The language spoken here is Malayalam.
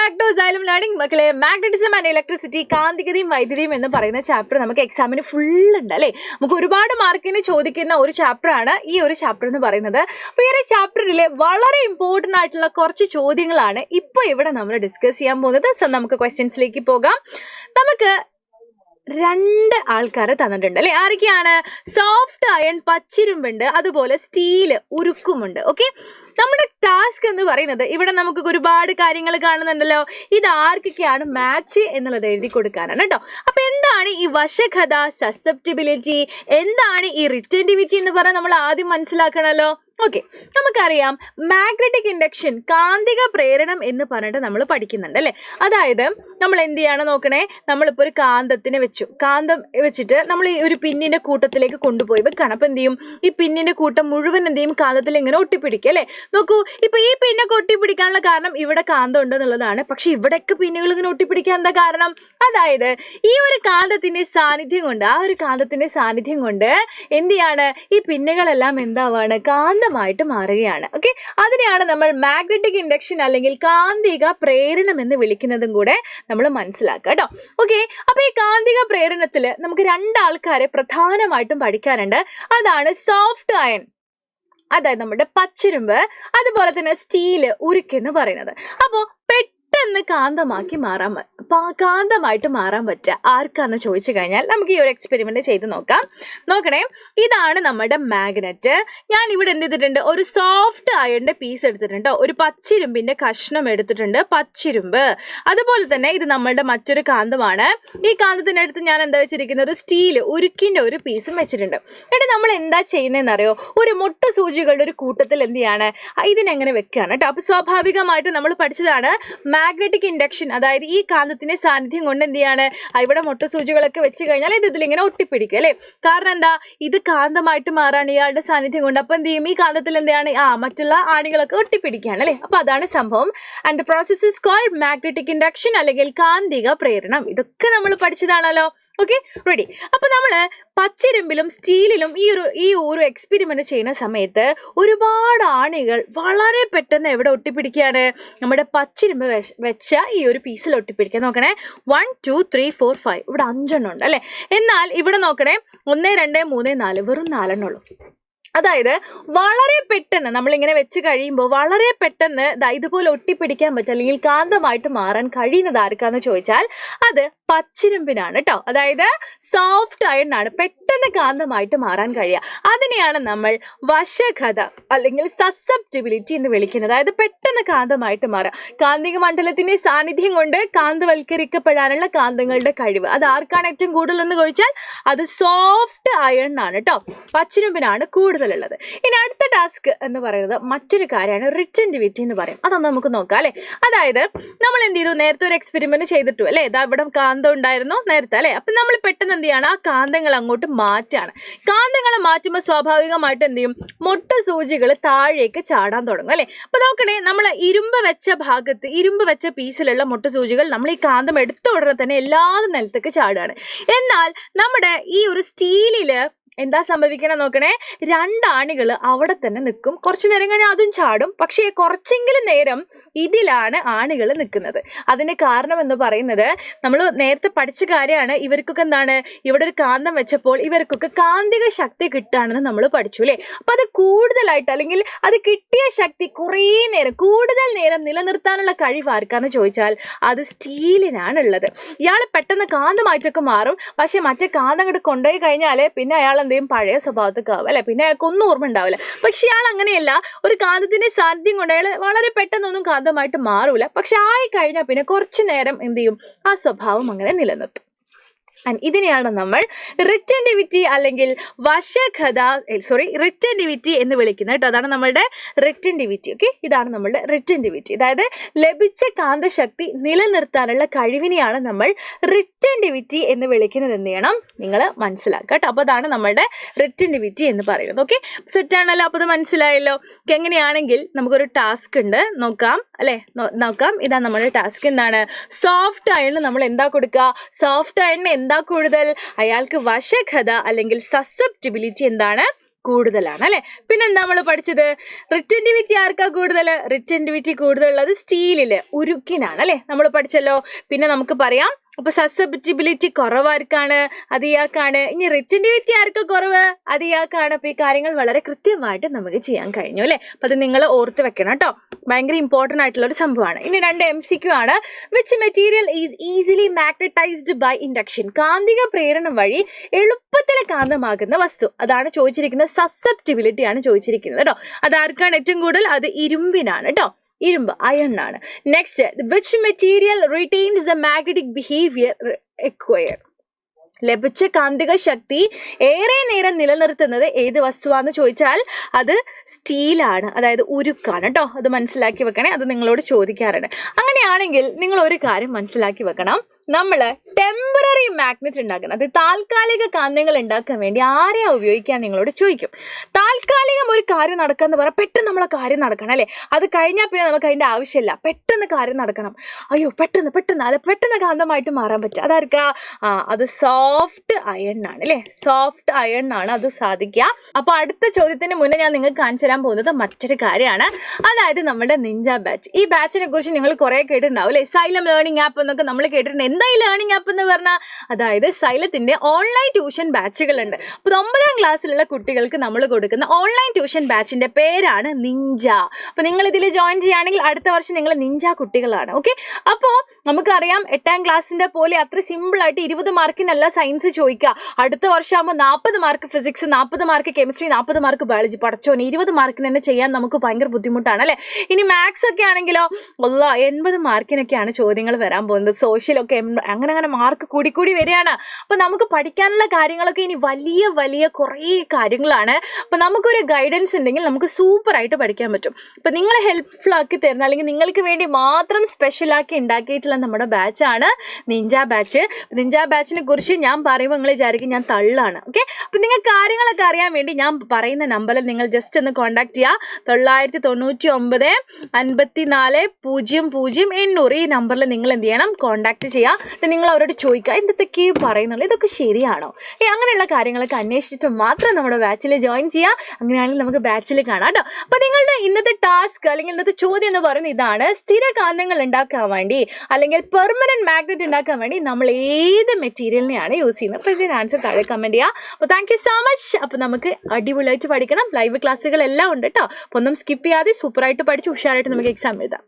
ബാക്ക് ടു സൈലം ലേണിംഗ് മക്കളെ. മാഗ്നറ്റിസം ആൻഡ് ഇലക്ട്രിസിറ്റി, കാന്തികതയും വൈദ്യുതിയും എന്ന് പറയുന്ന ചാപ്റ്റർ നമുക്ക് എക്സാമിന് ഫുൾ ഉണ്ട് അല്ലേ. നമുക്ക് ഒരുപാട് മാർക്കിന് ചോദിക്കുന്ന ഒരു ചാപ്റ്റർ ആണ് ഈ ഒരു ചാപ്റ്റർ എന്ന് പറയുന്നത്. അപ്പോൾ ഈ ഒരു ചാപ്റ്ററിലെ വളരെ ഇമ്പോർട്ടൻ്റ് ആയിട്ടുള്ള കുറച്ച് ചോദ്യങ്ങളാണ് ഇപ്പോൾ ഇവിടെ നമ്മൾ ഡിസ്കസ് ചെയ്യാൻ പോകുന്നത്. സോ നമുക്ക് ക്വസ്റ്റ്യൻസിലേക്ക് പോകാം. നമുക്ക് രണ്ട് ആൾക്കാരെ തന്നിട്ടുണ്ട് അല്ലെ. ആരൊക്കെയാണ്? സോഫ്റ്റ് അയൺ പച്ചിരുമ്പുണ്ട്, അതുപോലെ സ്റ്റീല് ഉരുക്കുമുണ്ട്. ഓക്കെ, നമ്മുടെ ടാസ്ക് എന്ന് പറയുന്നത് ഇവിടെ നമുക്ക് ഒരുപാട് കാര്യങ്ങൾ കാണുന്നുണ്ടല്ലോ. ഇത് ആർക്കൊക്കെയാണ് മാച്ച് എന്നുള്ളത് എഴുതി കൊടുക്കാനാണ് കേട്ടോ. അപ്പൊ എന്താണ് ഈ വശഖത, സസെപ്റ്റിബിലിറ്റി, എന്താണ് ഈ റിറ്റന്റിവിറ്റി എന്ന് പറഞ്ഞാൽ നമ്മൾ ആദ്യം മനസ്സിലാക്കണമല്ലോ. ഓക്കെ, നമുക്കറിയാം മാഗ്നറ്റിക് ഇൻഡക്ഷൻ, കാന്തിക പ്രേരണം എന്ന് പറഞ്ഞിട്ട് നമ്മൾ പഠിക്കുന്നുണ്ട് അല്ലേ. അതായത് നമ്മൾ എന്ത് ചെയ്യാണ് നോക്കണേ, നമ്മളിപ്പോൾ ഒരു കാന്തത്തിനെ വെച്ചു, കാന്തം വെച്ചിട്ട് നമ്മൾ ഈ ഒരു പിന്നിന്റെ കൂട്ടത്തിലേക്ക് കൊണ്ടുപോയി വെക്കണം. അപ്പം എന്ത് ചെയ്യും, ഈ പിന്നിന്റെ കൂട്ടം മുഴുവൻ എന്ത് ചെയ്യും, കാന്തത്തിൽ ഇങ്ങനെ ഒട്ടിപ്പിടിക്കും അല്ലേ. നോക്കൂ, ഇപ്പൊ ഈ പിന്നൊക്കെ ഒട്ടിപ്പിടിക്കാനുള്ള കാരണം ഇവിടെ കാന്തം ഉണ്ടെന്നുള്ളതാണ്. പക്ഷെ ഇവിടെയൊക്കെ പിന്നുകൾ ഇങ്ങനെ ഒട്ടിപ്പിടിക്കാൻ എന്താ കാരണം? അതായത് ഈ ഒരു കാന്തത്തിന്റെ സാന്നിധ്യം കൊണ്ട്, ആ ഒരു കാന്തത്തിന്റെ സാന്നിധ്യം കൊണ്ട് എന്ത് ചെയ്യാണ്, ഈ പിന്നുകളെല്ലാം എന്താവാണ്, കാന്തമായിട്ട് മാറുകയാണ്. ഓക്കെ, അതിനെയാണ് നമ്മൾ മാഗ്നറ്റിക് ഇൻഡക്ഷൻ അല്ലെങ്കിൽ കാന്തിക പ്രേരണം എന്ന് വിളിക്കുന്നതും കൂടെ നമ്മൾ മനസ്സിലാക്കുക കേട്ടോ. ഓക്കെ, അപ്പൊ ഈ കാന്തിക പ്രേരണത്തിൽ നമുക്ക് രണ്ടാൾക്കാരെ പ്രധാനമായിട്ടും പഠിക്കാനുണ്ട്. അതാണ് സോഫ്റ്റ് അയൺ, അതായത് നമ്മുടെ പച്ചിരുമ്പ്, അതുപോലെ തന്നെ സ്റ്റീല്, ഉരുക്കെന്ന് പറയുന്നത്. അപ്പോൾ പെട്ടെന്ന് കാന്തമായിട്ട് മാറാൻ പറ്റുക ആർക്കാന്ന് ചോദിച്ചു കഴിഞ്ഞാൽ നമുക്ക് ഈ ഒരു എക്സ്പെരിമെന്റ് ചെയ്ത് നോക്കണേ. ഇതാണ് നമ്മുടെ മാഗ്നറ്റ്. ഞാൻ ഇവിടെ എന്ത് ചെയ്തിട്ടുണ്ട്, ഒരു സോഫ്റ്റ് അയണിന്റെ പീസ് എടുത്തിട്ടുണ്ട്, ഒരു പച്ചിരുമ്പിന്റെ കഷ്ണം എടുത്തിട്ടുണ്ട്, പച്ചിരുമ്പ്. അതുപോലെ തന്നെ ഇത് നമ്മളുടെ മറ്റൊരു കാന്തമാണ്. ഈ കാന്തത്തിന്റെ അടുത്ത് ഞാൻ എന്താ വെച്ചിരിക്കുന്നത്, ഒരു സ്റ്റീല്, ഉരുക്കിന്റെ ഒരു പീസും വെച്ചിട്ടുണ്ട്. എന്നിട്ട് നമ്മൾ എന്താ ചെയ്യുന്നതെന്ന് അറിയോ, ഒരു മുട്ട സൂചികളുടെ ഒരു കൂട്ടത്തിൽ എന്ത് ചെയ്യാണ്, ഇതിനെങ്ങനെ വെക്കുകയാണ് കേട്ടോ. അപ്പൊ സ്വാഭാവികമായിട്ട് നമ്മൾ പഠിച്ചതാണ് മാഗ്നറ്റിക് ഇൻഡക്ഷൻ, അതായത് ഈ കാന്തത്തിന്റെ സാന്നിധ്യം കൊണ്ട് എന്ത് ചെയ്യാണ്, ഇവിടെ മുട്ട സൂചികളൊക്കെ വെച്ച് കഴിഞ്ഞാൽ ഇത് ഇതിലിങ്ങനെ ഒട്ടിപ്പിടിക്കും അല്ലേ. കാരണം എന്താ, ഇത് കാന്തമായിട്ട് മാറാണ് ഇയാളുടെ സാന്നിധ്യം കൊണ്ട്. അപ്പൊ എന്ത് ചെയ്യും, ഈ കാന്തത്തിൽ എന്താണ്, മറ്റുള്ള ആണികളൊക്കെ ഒട്ടിപ്പിടിക്കുകയാണ് അല്ലേ. അപ്പൊ അതാണ് സംഭവം. And the process is called magnetic induction അല്ലെങ്കിൽ കാന്തിക പ്രേരണം. ഇതൊക്കെ നമ്മൾ പഠിച്ചതാണല്ലോ. Okay, ready. അപ്പൊ നമ്മള് പച്ചിരുമ്പിലും സ്റ്റീലിലും ഈ ഒരു എക്സ്പെരിമെന്റ് ചെയ്യുന്ന സമയത്ത് ഒരുപാട് ആണികൾ വളരെ പെട്ടെന്ന് എവിടെ ഒട്ടിപ്പിടിക്കുകയാണ്, നമ്മുടെ പച്ചിരുമ്പ് വെച്ച ഈ ഒരു പീസിൽ ഒട്ടിപ്പിടിക്കാൻ. നോക്കണേ, 1 2 3 4 5, ഇവിടെ 5 ഉണ്ട് അല്ലെ. എന്നാൽ ഇവിടെ നോക്കണേ, 1 2 3 4, വെറും 4 ഉള്ളൂ. അതായത് വളരെ പെട്ടെന്ന് നമ്മളിങ്ങനെ വെച്ച് കഴിയുമ്പോൾ വളരെ പെട്ടെന്ന് ഇതുപോലെ ഒട്ടിപ്പിടിക്കാൻ പറ്റും അല്ലെങ്കിൽ കാന്തമായിട്ട് മാറാൻ കഴിയുന്നത് ആർക്കാന്ന് ചോദിച്ചാൽ അത് പച്ചിരുമ്പിനാണ് കേട്ടോ. അതായത് സോഫ്റ്റ് അയണിനാണ് പെട്ടെന്ന് കാന്തമായിട്ട് മാറാൻ കഴിയുക. അതിനെയാണ് നമ്മൾ വശഖത അല്ലെങ്കിൽ സസെപ്റ്റിബിലിറ്റി എന്ന് വിളിക്കുന്നത്. അതായത് പെട്ടെന്ന് കാന്തമായിട്ട് മാറുക, കാന്തിക മണ്ഡലത്തിന്റെ സാന്നിധ്യം കൊണ്ട് കാന്തവൽക്കരിക്കപ്പെടാനുള്ള കാന്തങ്ങളുടെ കഴിവ്. അത് ആർക്കാണ് ഏറ്റവും കൂടുതലെന്ന് ചോദിച്ചാൽ അത് സോഫ്റ്റ് അയണിനാണ് കേട്ടോ, പച്ചിരുമ്പിനാണ് കൂടുതൽ ഉള്ളത്. ഇനി അടുത്ത ടാസ്ക് എന്ന് പറയുന്നത് മറ്റൊരു കാര്യമാണ് റിറ്റന്റിവിറ്റി എന്ന് പറയും. അതൊന്ന് നമുക്ക് നോക്കാം അല്ലെ. അതായത് നമ്മൾ എന്ത് ചെയ്തു, നേരത്തെ ഒരു എക്സ്പെരിമെന്റ് ചെയ്തിട്ടു അല്ലെ. ഇതാ ഇവിടെ കാന്തം ഉണ്ടായിരുന്നു നേരത്തെ അല്ലെ. അപ്പൊ നമ്മൾ പെട്ടെന്ന് എന്ത് ചെയ്യാണ്, ആ കാന്തങ്ങൾ അങ്ങോട്ട് മാറ്റാണ്. കാന്തങ്ങൾ മാറ്റുമ്പോൾ സ്വാഭാവികമായിട്ട് എന്ത് ചെയ്യും, മുട്ട സൂചികൾ താഴേക്ക് ചാടാൻ തുടങ്ങും അല്ലെ. അപ്പൊ നോക്കണേ, നമ്മൾ ഇരുമ്പ് വെച്ച പീസിലുള്ള മുട്ട സൂചികൾ നമ്മൾ ഈ കാന്തം എടുത്ത ഉടനെ തന്നെ എല്ലാതും നിലത്തേക്ക് ചാടുകയാണ്. എന്നാൽ നമ്മുടെ ഈ ഒരു സ്റ്റീലില് എന്താ സംഭവിക്കണം നോക്കണേ, രണ്ടാണികൾ അവിടെ തന്നെ നിൽക്കും. കുറച്ചു നേരം കഴിഞ്ഞാൽ അതും ചാടും. പക്ഷേ കുറച്ചെങ്കിലും നേരം ഇതിലാണ് ആണികൾ നിൽക്കുന്നത്. അതിന് കാരണം എന്ന് പറയുന്നത് നമ്മൾ നേരത്തെ പഠിച്ച കാര്യമാണ്. ഇവർക്കൊക്കെ എന്താണ്, ഇവിടെ ഒരു കാന്തം വെച്ചപ്പോൾ ഇവർക്കൊക്കെ കാന്തിക ശക്തി കിട്ടുകയാണെന്ന് നമ്മൾ പഠിച്ചു അല്ലേ. അപ്പൊ അത് കൂടുതലായിട്ട് അല്ലെങ്കിൽ അത് കിട്ടിയ ശക്തി കൂടുതൽ നേരം നിലനിർത്താനുള്ള കഴിവ് ആർക്കാന്ന് ചോദിച്ചാൽ അത് സ്റ്റീലിനാണ് ഉള്ളത്. ഇയാൾ പെട്ടെന്ന് കാന്തമായിട്ടൊക്കെ മാറും. പക്ഷെ മറ്റേ കാന്തം അങ്ങോട്ട് കൊണ്ടുപോയി കഴിഞ്ഞാൽ പിന്നെ അയാൾ എന്തെയും പഴയ സ്വഭാവത്തൊക്കെ ആവും അല്ലെ. പിന്നെ അയാൾക്ക് ഒന്നും ഓർമ്മ ഉണ്ടാവില്ല. പക്ഷെ ഇയാൾ അങ്ങനെയല്ല, ഒരു കാന്തത്തിന്റെ സാന്നിധ്യം കൊണ്ട് അയാൾ വളരെ പെട്ടെന്നൊന്നും കാന്തമായിട്ട് മാറൂല. പക്ഷെ ആയി കഴിഞ്ഞാൽ പിന്നെ കുറച്ചു നേരം എന്ത് ചെയ്യും, ആ സ്വഭാവം അങ്ങനെ നിലനിർത്തും. ഇതിനെയാണ് നമ്മൾ റിറ്റന്റിവിറ്റി അല്ലെങ്കിൽ റിറ്റന്റിവിറ്റി എന്ന് വിളിക്കുന്നത് കേട്ടോ. അതാണ് നമ്മളുടെ റിറ്റന്റിവിറ്റി. ഓക്കെ, ഇതാണ് നമ്മളുടെ റിറ്റന്റിവിറ്റി. അതായത് ലഭിച്ച കാന്തശക്തി നിലനിർത്താനുള്ള കഴിവിനെയാണ് നമ്മൾ റിറ്റന്റിവിറ്റി എന്ന് വിളിക്കുന്നത്. എന്ത് ചെയ്യണം, നിങ്ങൾ മനസ്സിലാക്കുക കേട്ടോ. അപ്പോൾ അതാണ് നമ്മളുടെ റിറ്റന്റിവിറ്റി എന്ന് പറയുന്നത്. ഓക്കെ, സെറ്റാണല്ലോ. അപ്പോൾ അത് മനസ്സിലായല്ലോ. എങ്ങനെയാണെങ്കിൽ നമുക്കൊരു ടാസ്ക് ഉണ്ട്, നോക്കാം അല്ലെ. ഇതാ നമ്മുടെ ടാസ്ക്. എന്താണ്, സോഫ്റ്റ് അയണിന് നമ്മൾ എന്താ കൊടുക്കുക, സോഫ്റ്റ് അയണിന് എന്താ കൂടുതൽ, അയാൾക്ക് വശഖത അല്ലെങ്കിൽ സസെപ്റ്റിബിലിറ്റി എന്താണ് കൂടുതലാണ് അല്ലെ. പിന്നെന്താ നമ്മൾ പഠിച്ചത്? റിറ്റന്റിവിറ്റി ആർക്കാ കൂടുതൽ? റിറ്റന്റിവിറ്റി കൂടുതലുള്ളത് സ്റ്റീലില്, ഉരുക്കിനാണ് അല്ലെ, നമ്മൾ പഠിച്ചല്ലോ. പിന്നെ നമുക്ക് പറയാം, അപ്പൊ സസെപ്റ്റിബിലിറ്റി കുറവാർക്കാണ്? അത് ഇയാൾക്കാണ്. ഇനി റിറ്റന്റിവിറ്റി ആർക്ക് കുറവ്? അത് ഇയാൾക്കാണ്. അപ്പൊ ഈ കാര്യങ്ങൾ വളരെ കൃത്യമായിട്ട് നമുക്ക് ചെയ്യാൻ കഴിഞ്ഞു അല്ലെ. അപ്പൊ അത് നിങ്ങൾ ഓർത്ത് വെക്കണം കേട്ടോ, ഭയങ്കര ഇമ്പോർട്ടന്റ് ആയിട്ടുള്ള ഒരു സംഭവമാണ്. ഇനി 2 MCQ ആണ്. Which material is easily magnetised by induction? കാന്തിക പ്രേരണം വഴി എളുപ്പത്തിൽ കാന്തമാകുന്ന വസ്തു. അതാണ് ചോദിച്ചിരിക്കുന്നത്. സസെപ്റ്റിബിലിറ്റി ആണ് ചോദിച്ചിരിക്കുന്നത് കേട്ടോ. അത് ആർക്കാണ് ഏറ്റവും കൂടുതൽ? അത് ഇരുമ്പിനാണ് കേട്ടോ. ഇരുമ്പ്, അയൺ ആണ്. Next, which material retains the magnetic behaviour acquire? ലഭിച്ച കാന്തിക ശക്തി ഏറെ നേരം നിലനിർത്തുന്നത് ഏത് വസ്തുവാന്ന് ചോദിച്ചാൽ അത് സ്റ്റീലാണ്, അതായത് ഉരുക്കാണ് കേട്ടോ. അത് മനസ്സിലാക്കി വെക്കണേ, അത് നിങ്ങളോട് ചോദിക്കാറുണ്ട്. അങ്ങനെയാണെങ്കിൽ നിങ്ങൾ ഒരു കാര്യം മനസ്സിലാക്കി വെക്കണം, നമ്മൾ ടെമ്പററി മാഗ്നറ്റ് ഉണ്ടാക്കണം, അത് താൽക്കാലിക കാന്തങ്ങൾ ഉണ്ടാക്കാൻ വേണ്ടി ആരെയാ ഉപയോഗിക്കാൻ നിങ്ങളോട് ചോദിക്കും. താൽക്കാലികം ഒരു കാര്യം നടക്കാന്ന് പറഞ്ഞാൽ പെട്ടെന്ന് നമ്മളെ കാര്യം നടക്കണം അല്ലേ. അത് കഴിഞ്ഞാൽ പിന്നെ നമുക്ക് അതിൻ്റെ ആവശ്യമില്ല, പെട്ടെന്ന് കാര്യം നടക്കണം. അയ്യോ പെട്ടെന്ന് അല്ല, പെട്ടെന്ന് കാന്തമായിട്ട് മാറാൻ പറ്റും. അതാർക്കാ? അത് സോഫ്റ്റ് അയൺ ആണ് അല്ലെ. സോഫ്റ്റ് അയൺ ആണ് അത് സാധിക്കുക. അപ്പൊ അടുത്ത ചോദ്യത്തിന് മുന്നേ ഞാൻ നിങ്ങൾക്ക് കാണിച്ചു തരാൻ പോകുന്നത് മറ്റൊരു കാര്യമാണ്, അതായത് നമ്മുടെ നിഞ്ച ബാച്ച്. ഈ ബാച്ചിനെ കുറിച്ച് നിങ്ങൾ കുറെ കേട്ടിട്ടുണ്ടാവും അല്ലെ. സൈലം ലേണിംഗ് ആപ്പ് എന്നൊക്കെ നമ്മൾ കേട്ടിട്ടുണ്ട്. എന്താ ഈ ലേണിംഗ് ആപ്പ് എന്ന് പറഞ്ഞാൽ? അതായത് സൈലത്തിന്റെ ഓൺലൈൻ ട്യൂഷൻ ബാച്ചുകളുണ്ട്. അപ്പൊ 9ാം ക്ലാസ്സിലുള്ള കുട്ടികൾക്ക് നമ്മൾ കൊടുക്കുന്ന ഓൺലൈൻ ട്യൂഷൻ ബാച്ചിന്റെ പേരാണ് നിഞ്ച. അപ്പൊ നിങ്ങൾ ഇതിൽ ജോയിൻ ചെയ്യുകയാണെങ്കിൽ അടുത്ത വർഷം നിങ്ങൾ നിഞ്ച കുട്ടികളാണ്. ഓക്കെ, അപ്പോ നമുക്കറിയാം 8ാം ക്ലാസ്സിന്റെ പോലെ അത്ര സിമ്പിൾ ആയിട്ട് 20 മാർക്കിനല്ല സയൻസ് ചോദിക്കുക. അടുത്ത വർഷമാകുമ്പോൾ 40 mark physics, 40 mark chemistry, 40 mark biology. പഠിച്ചോനെ 20 മാർക്കിന് തന്നെ ചെയ്യാൻ നമുക്ക് ഭയങ്കര ബുദ്ധിമുട്ടാണ് അല്ലെ. ഇനി മാത്സ് ഒക്കെ ആണെങ്കിലോ 80 മാർക്കിനൊക്കെയാണ് ചോദ്യങ്ങൾ വരാൻ പോകുന്നത്. സോഷ്യലൊക്കെ അങ്ങനെ മാർക്ക് കൂടി വരികയാണ്. അപ്പൊ നമുക്ക് പഠിക്കാനുള്ള കാര്യങ്ങളൊക്കെ ഇനി വലിയ കുറേ കാര്യങ്ങളാണ്. അപ്പൊ നമുക്കൊരു ഗൈഡൻസ് ഉണ്ടെങ്കിൽ നമുക്ക് സൂപ്പർ ആയിട്ട് പഠിക്കാൻ പറ്റും. അപ്പൊ നിങ്ങളെ ഹെൽപ്ഫുൾ ആക്കി തരുന്ന, അല്ലെങ്കിൽ നിങ്ങൾക്ക് വേണ്ടി മാത്രം സ്പെഷ്യൽ ആക്കി ഉണ്ടാക്കിയിട്ടുള്ള നമ്മുടെ ബാച്ചാണ് നിഞ്ച ബാച്ച്. നിഞ്ച ബാച്ചിനെ കുറിച്ച് ഞാൻ പറയുമ്പോൾ നിങ്ങൾ വിചാരിക്കും ഞാൻ തള്ളാണ്. ഓക്കെ, അപ്പൊ നിങ്ങൾ കാര്യങ്ങളൊക്കെ അറിയാൻ വേണ്ടി ഞാൻ പറയുന്ന നമ്പറിൽ നിങ്ങൾ ജസ്റ്റ് ഒന്ന് കോൺടാക്ട് ചെയ്യുക. 999 54 00 800 ഈ നമ്പറിൽ നിങ്ങൾ എന്ത് ചെയ്യണം? കോൺടാക്ട് ചെയ്യുക. നിങ്ങൾ അവരോട് ചോദിക്കുക എന്തൊക്കെയും പറയുന്നുള്ളൂ, ഇതൊക്കെ ശരിയാണോ? അങ്ങനെയുള്ള കാര്യങ്ങളൊക്കെ അന്വേഷിച്ചിട്ട് മാത്രം നമ്മുടെ ബാച്ചിൽ ജോയിൻ ചെയ്യുക. അങ്ങനെയാണെങ്കിൽ നമുക്ക് ബാച്ചിൽ കാണാം കേട്ടോ. അപ്പൊ നിങ്ങളുടെ ഇന്നത്തെ ടാസ്ക് അല്ലെങ്കിൽ ഇന്നത്തെ ചോദ്യം എന്ന് പറയുന്നത് ഇതാണ്: സ്ഥിര കാന്തങ്ങൾ ഉണ്ടാക്കാൻ വേണ്ടി അല്ലെങ്കിൽ പെർമനന്റ് മാഗ്നറ്റ് ഉണ്ടാക്കാൻ വേണ്ടി നമ്മൾ ഏത് മെറ്റീരിയലിനെയാണ് യൂസ് ചെയ്യുന്നത്? അപ്പോൾ ഇതിന് ആൻസർ താഴെ കമന്റ് ചെയ്യുക. അപ്പോൾ താങ്ക് യു സോ മച്ച്. അപ്പോൾ നമുക്ക് അടിപൊളിയായിട്ട് പഠിക്കണം. ലൈവ് ക്ലാസ്സുകൾ എല്ലാം ഉണ്ട് കേട്ടോ. അപ്പോൾ ഒന്നും സ്കിപ്പ് ചെയ്യാതെ സൂപ്പറായിട്ട് പഠിച്ച് ഉഷാറായിട്ട് നമുക്ക് എക്സാം എഴുതാം.